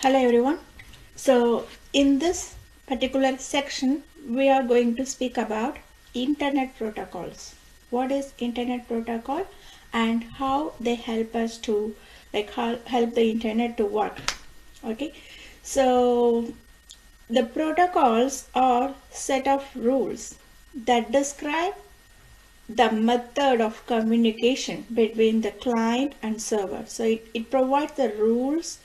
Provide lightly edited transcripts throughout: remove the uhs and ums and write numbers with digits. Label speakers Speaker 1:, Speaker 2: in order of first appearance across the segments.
Speaker 1: Hello everyone. So in this particular section we are going to speak about internet protocols. What is internet protocol and how they help us to help the internet to work. Okay. So the protocols are set of rules that describe the method of communication between the client and server. So it provides the rules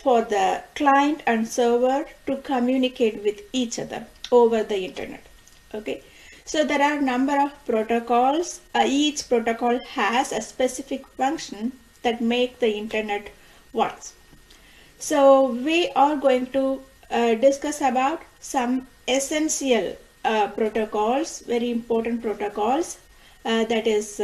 Speaker 1: for the client and server to communicate with each other over the internet. Okay, so there are a number of protocols. Each protocol has a specific function that make the internet works. So we are going to discuss about some essential protocols, very important protocols that is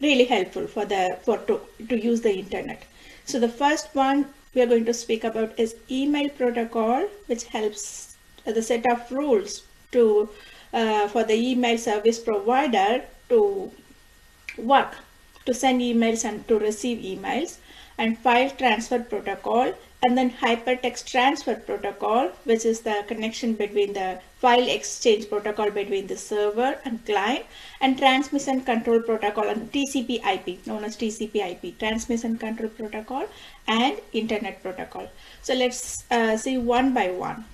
Speaker 1: really helpful for to use the internet. So the first one we are going to speak about is email protocol, which helps the set of rules to for the email service provider to work, to send emails and to receive emails, and file transfer protocol, and then hypertext transfer protocol, which is the connection between the file exchange protocol between the server and client, and transmission control protocol and TCP/IP, known as TCP/IP, transmission control protocol, and internet protocol. So let's see one by one.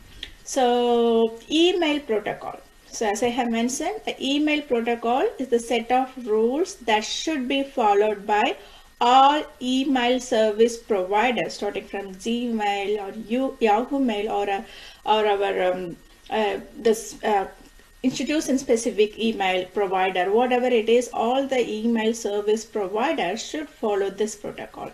Speaker 1: So email protocol. So as I have mentioned, the email protocol is the set of rules that should be followed by all email service providers, starting from Gmail or Yahoo Mail or our institution specific email provider, whatever it is, all the email service providers should follow this protocol.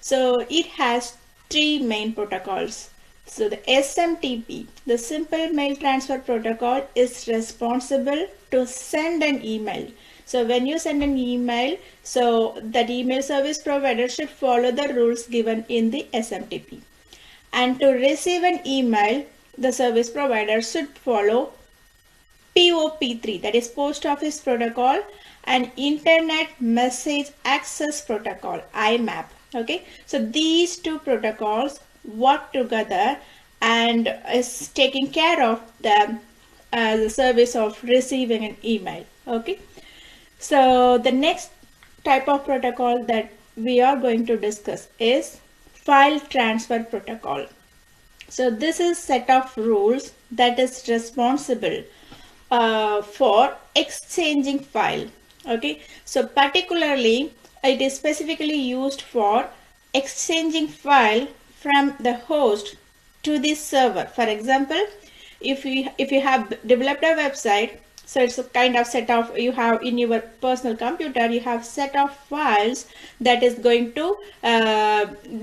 Speaker 1: So it has three main protocols. So the SMTP, the Simple Mail Transfer Protocol, is responsible to send an email. So when you send an email, so that email service provider should follow the rules given in the SMTP. And to receive an email, the service provider should follow POP3, that is Post Office Protocol, and Internet Message Access Protocol, IMAP. Okay, so these two protocols work together and is taking care of the service of receiving an email. Okay, so the next type of protocol that we are going to discuss is file transfer protocol. So this is set of rules that is responsible for exchanging file. Okay, so particularly it is specifically used for exchanging file from the host to the server. For example, if you have developed a website, so it's a kind of set of, you have in your personal computer, you have set of files that is going to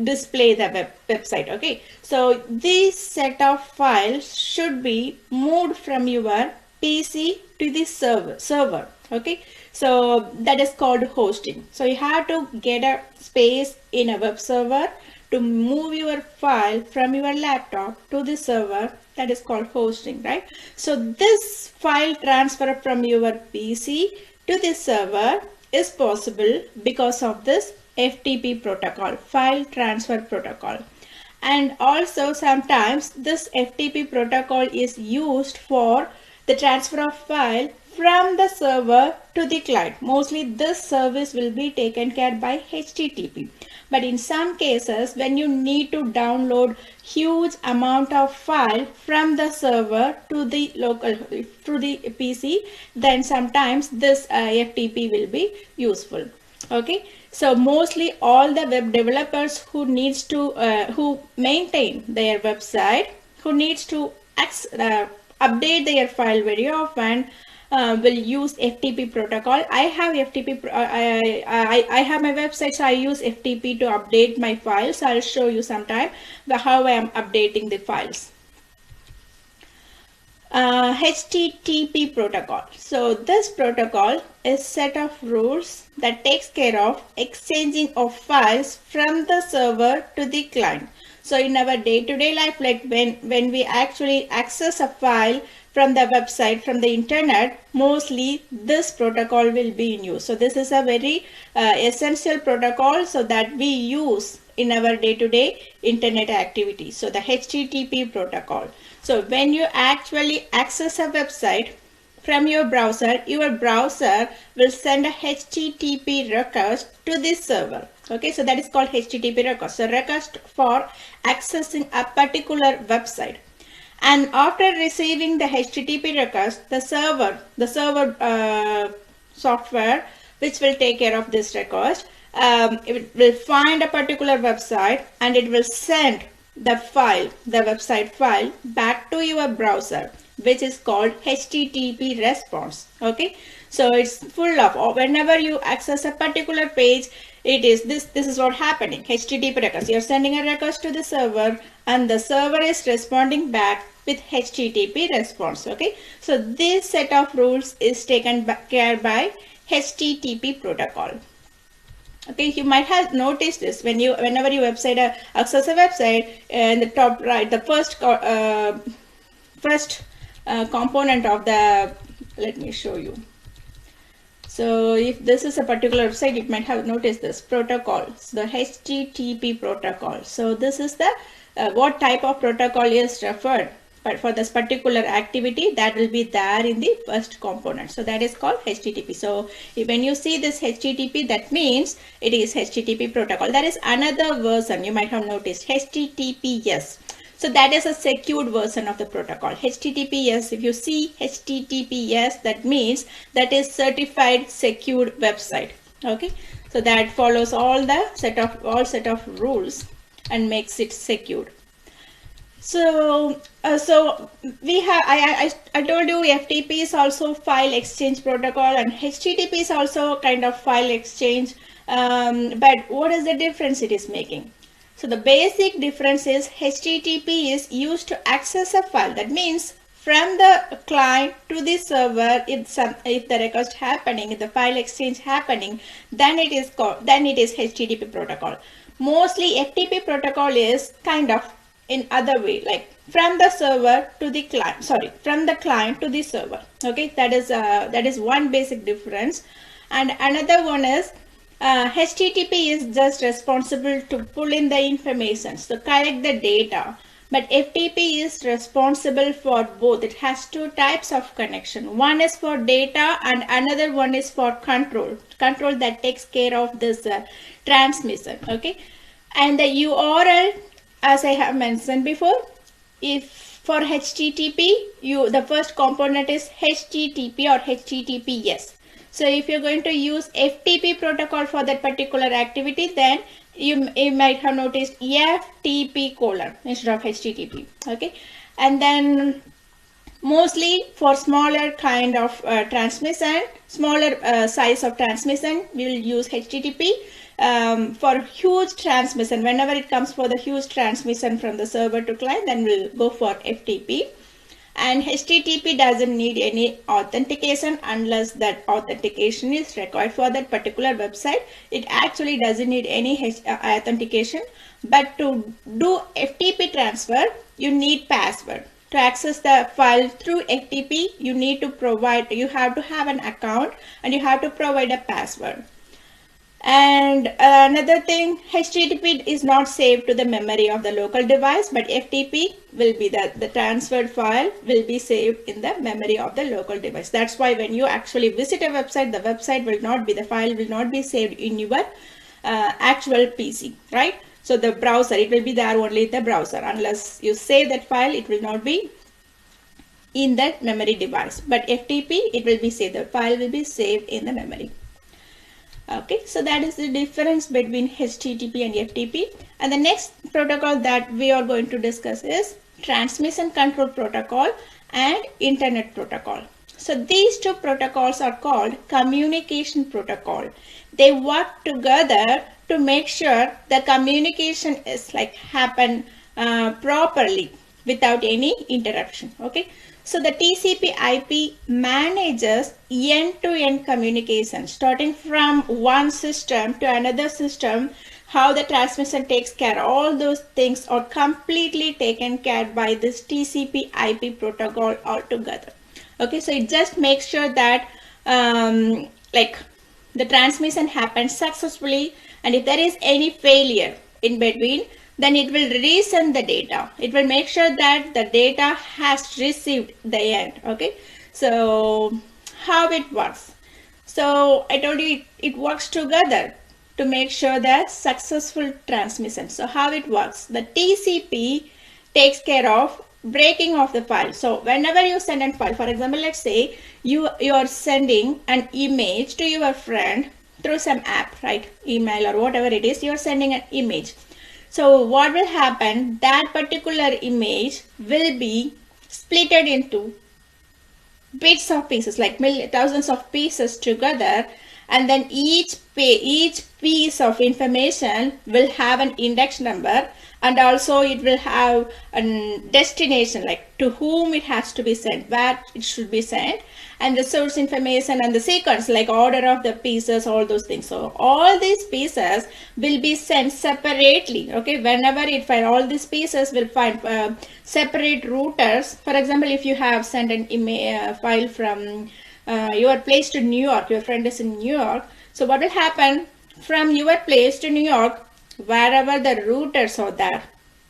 Speaker 1: display the website. Okay, so this set of files should be moved from your PC to the server. Okay, so that is called hosting. So you have to get a space in a web server to move your file from your laptop to the server. That is called hosting, right? So this file transfer from your PC to the server is possible because of this FTP protocol, file transfer protocol. And also sometimes this FTP protocol is used for the transfer of file from the server to the client. Mostly this service will be taken care by HTTP. But in some cases, when you need to download huge amount of file from the server to the local, to the PC, then sometimes this FTP will be useful. Okay, so mostly all the web developers who needs to who maintain their website, who needs to update their file very often, will use FTP protocol. I have FTP. I have my website, so I use FTP to update my files. I'll show you sometime how I am updating the files. HTTP protocol. So this protocol is set of rules that takes care of exchanging of files from the server to the client. So in our day-to-day life, like when we actually access a file from the website, from the internet, mostly this protocol will be in use. So this is a very essential protocol so that we use in our day-to-day internet activities. So the HTTP protocol. So when you actually access a website from your browser will send a HTTP request to this server. Okay, so that is called HTTP request. So request for accessing a particular website. And after receiving the HTTP request, the server software which will take care of this request, it will find a particular website and it will send the website file back to your browser, which is called HTTP response. Okay, so it's full of, whenever you access a particular page, it is this is what happening. HTTP request, you're sending a request to the server and the server is responding back with HTTP response. Okay, so this set of rules is taken care by HTTP protocol. Okay, you might have noticed this whenever you access a website, in the top right, the first component of the, let me show you. So if this is a particular website, you might have noticed this protocols, the HTTP protocol. So this is the what type of protocol is referred, but for this particular activity, that will be there in the first component. So that is called HTTP. So when you see this HTTP, that means it is HTTP protocol. There is another version you might have noticed, HTTPS. So that is a secured version of the protocol. HTTPS, if you see HTTPS, that means that is certified secured website. Okay, so that follows all set of rules and makes it secured. So we have, I told you FTP is also file exchange protocol and HTTP is also kind of file exchange. But what is the difference it is making? So the basic difference is HTTP is used to access a file. That means from the client to the server, if the request happening, if the file exchange happening, then it is HTTP protocol. Mostly FTP protocol is kind of in other way, like from the server to the client. Sorry, from the client to the server. Okay, that is one basic difference. And another one is HTTP is just responsible to pull in the information, so collect the data. But FTP is responsible for both. It has two types of connection. One is for data and another one is for control that takes care of this transmission. Okay, and the URL, as I have mentioned before, if for HTTP, the first component is HTTP or HTTPS. So if you're going to use FTP protocol for that particular activity, then you might have noticed FTP : instead of HTTP. Okay, and then mostly for smaller kind of transmission, smaller size of transmission, we will use HTTP. For huge transmission, whenever it comes for the huge transmission from the server to client, then we'll go for FTP. And HTTP doesn't need any authentication unless that authentication is required for that particular website. It actually doesn't need any authentication, but to do FTP transfer, you need password. To access the file through FTP, you have to have an account and you have to provide a password. And another thing, HTTP is not saved to the memory of the local device, but FTP will be the transferred file will be saved in the memory of the local device. That's why when you actually visit a website, the file will not be saved in your actual PC, right? So the browser, it will be there only in the browser. Unless you save that file, it will not be in that memory device. But FTP, it will be saved. The file will be saved in the memory. Okay, so that is the difference between HTTP and FTP. And the next protocol that we are going to discuss is Transmission Control Protocol and Internet Protocol. So these two protocols are called Communication Protocol. They work together to make sure the communication is happen properly without any interruption. Okay. So the TCP/IP manages end-to-end communication, starting from one system to another system. How the transmission takes care, all those things are completely taken care by this TCP/IP protocol altogether. Okay, so it just makes sure that the transmission happens successfully, and if there is any failure in between, then it will resend the data. It will make sure that the data has received the end. Okay, so how it works? So I told you it works together to make sure that successful transmission. So how it works? The TCP takes care of breaking of the file. So whenever you send a file, for example, let's say you are sending an image to your friend through some app, right? Email or whatever it is, you are sending an image. So what will happen? That particular image will be splitted into bits of pieces, like thousands of pieces together, and then each piece of information will have an index number, and also it will have a destination, like to whom it has to be sent, where it should be sent, and the source information and the sequence, like order of the pieces, all those things. So all these pieces will be sent separately. Okay, whenever it find, all these pieces will find separate routers. For example, if you have sent an email file from your place to New York, your friend is in New York, so what will happen? From your place to New York, wherever the routers are there,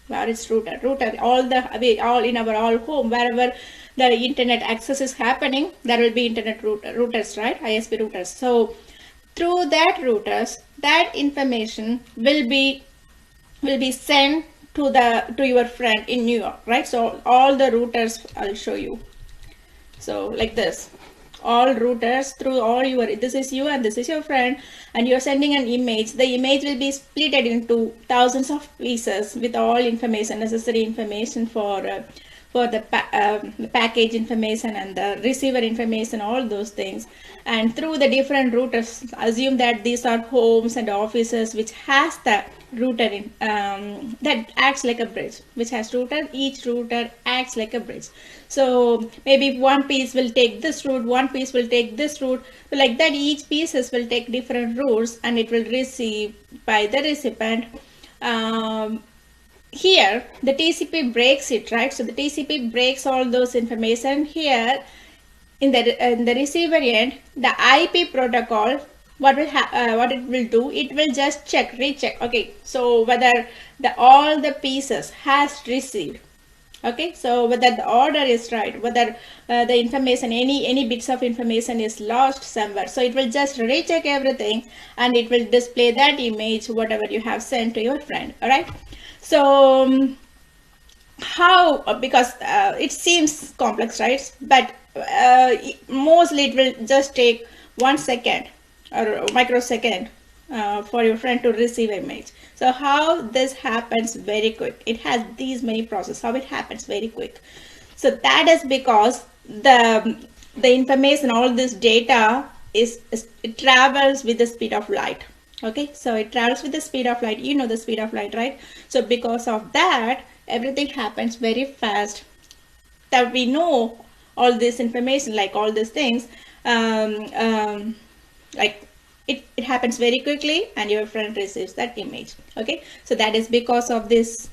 Speaker 1: where is router all in our home, wherever the internet access is happening, there will be internet routers, right? ISP routers. So through that routers, that information will be sent to your friend in New York, right? So all the routers, I'll show you. So like this, all routers through all your, this is you and this is your friend, and you're sending an image. The image will be split into thousands of pieces with all information, necessary information for the package information and the receiver information, all those things. And through the different routers, assume that these are homes and offices which has the router in that acts like a bridge, which has router. Each router acts like a bridge. So maybe one piece will take this route, one piece will take this route. So like that, each pieces will take different routes, and it will receive by the recipient. Here the TCP breaks it, right? So the TCP breaks all those information. Here in the receiver end, the IP protocol, what it will do, it will just recheck. Okay, so whether all the pieces has received. Okay, so whether the order is right, whether the information, any bits of information is lost somewhere. So it will just recheck everything, and it will display that image, whatever you have sent to your friend. All right. So how, because it seems complex, right? But mostly it will just take 1 second or microsecond for your friend to receive image. So how this happens very quick, it has these many processes, how it happens very quick. So that is because the information, all this data it travels with the speed of light. Okay, so it travels with the speed of light. You know the speed of light, right? So because of that, everything happens very fast, that we know all this information, like all these things, like it happens very quickly, and your friend receives that image. Okay, so that is because of this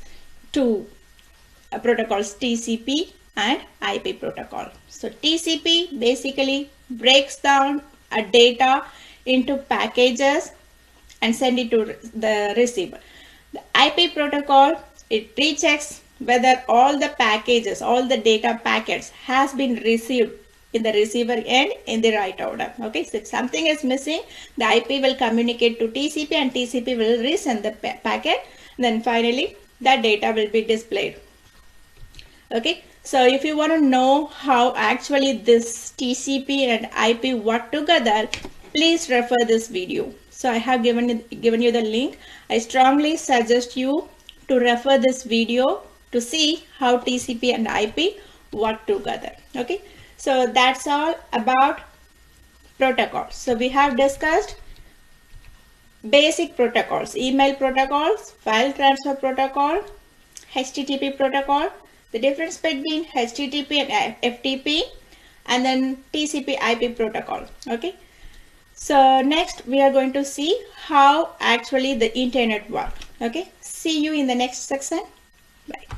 Speaker 1: two protocols, TCP and IP protocol. So TCP basically breaks down a data into packages and send it to the receiver. The IP protocol, it rechecks whether all the packages, all the data packets has been received in the receiver end in the right order. Okay, so if something is missing, the IP will communicate to TCP, and TCP will resend the packet. Then finally, that data will be displayed. Okay, so if you want to know how actually this TCP and IP work together, please refer this video. So I have given you the link. I strongly suggest you to refer this video to see how TCP and IP work together. Okay, so that's all about protocols. So we have discussed basic protocols: email protocols, file transfer protocol, HTTP protocol, the difference between HTTP and FTP, and then TCP IP protocol. Okay, so next we are going to see how actually the internet works. Okay, see you in the next section. Bye.